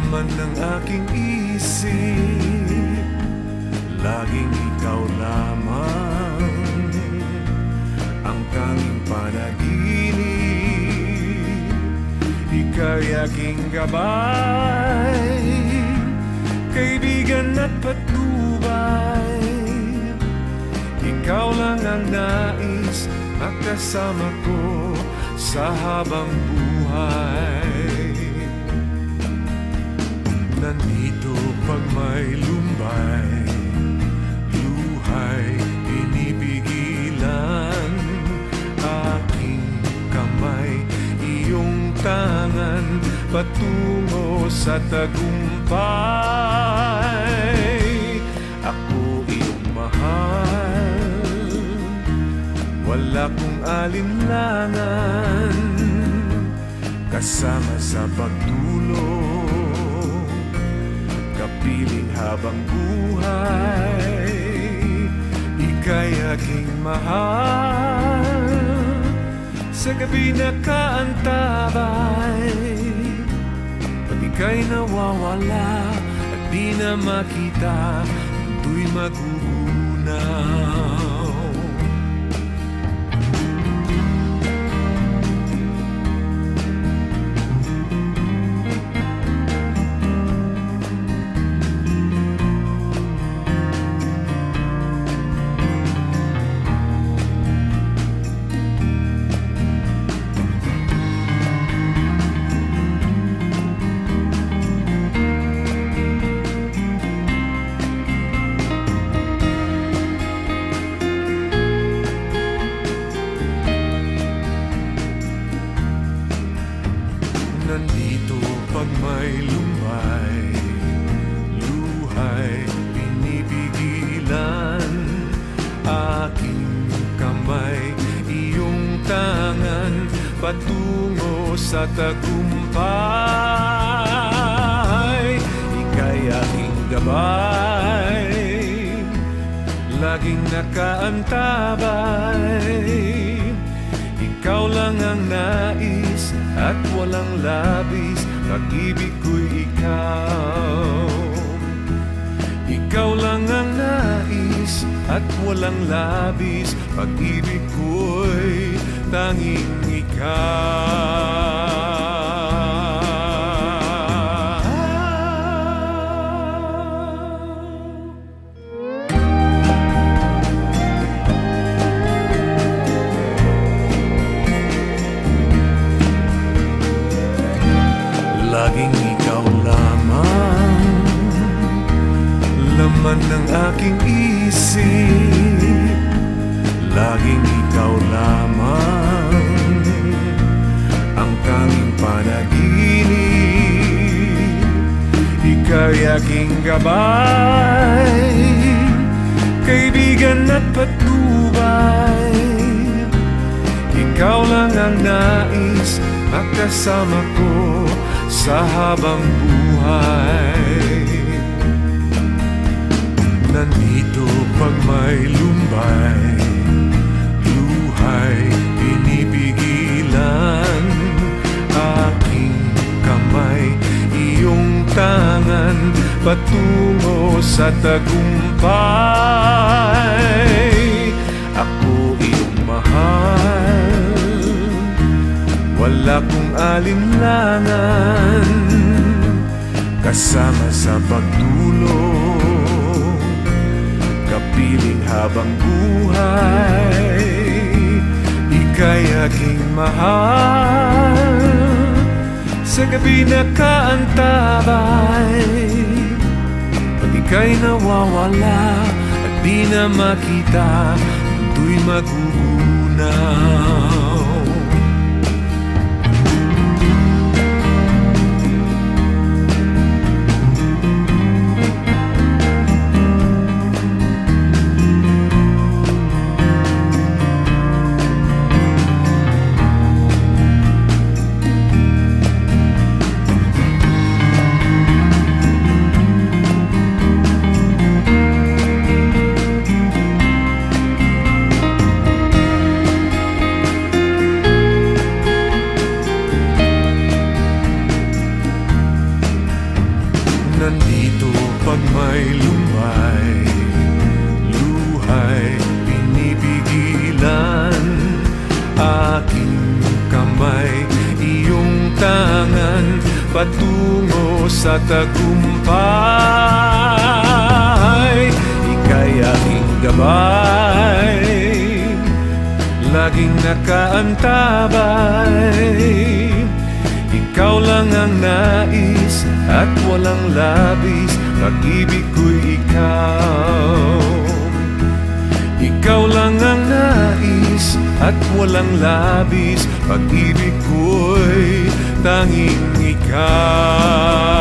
laman ng aking isip, laging ikaw lamang ang tanging panaginip. Ika'y aking gabay, kaibigan at patnubay. Ikaw lang ang nais makasama ko sa habang buhay. Nandito pag may lumbay, luhay pinipigilan. Aking kamay, iyong tangan, patungo sa tagumpay. Ako iyong mahal, wala kong alinlangan, kasama sa pagtulong, kapiling habang buhay. Ika'y aking mahal, sa gabi na kaantabay. Pag ika'y nawawala at di na makita, mundo'y magugunaw. Nandito pag may lumbay, luhay pinipigilan. Aking kamay, iyong tangan, patungo sa tagumpay. Ika'y aking gabay, laging nakaantabay. Ikaw lang ang nais at walang labis, pag-ibig ko'y ikaw. Ikaw lang ang nais at walang labis, pag-ibig ko'y tanging ikaw. Laging ikaw lamang, laman ng aking isip. Laging ikaw lamang ang tanging panaginip. Ika'y aking gabay, kaibigan at patnubay. Ikaw lang ang nais makasama ko sa habang buhay. Nandito pag may lumbay, luhay pinipigilan. Aking kamay, iyong tangan, patungo sa tagumpay. Ako iyong mahal, wala kong alinlangan, kasama sa pagtulong, kapiling habang buhay. Ika'y aking mahal, sa gabi na kaantabay. Pag ika'y nawawala at di na makita, mundo'y magugunaw. nandito pag may lumay, luhay pinipigilan. Aking kamay, iyong tangan, patungo sa tagumpay. Ika'y aking gabay, laging nakaantabay. Ikaw lang ang nais at walang labis, pag-ibig ko'y ikaw. Ikaw lang ang nais at walang labis, pag-ibig ko'y tanging ikaw.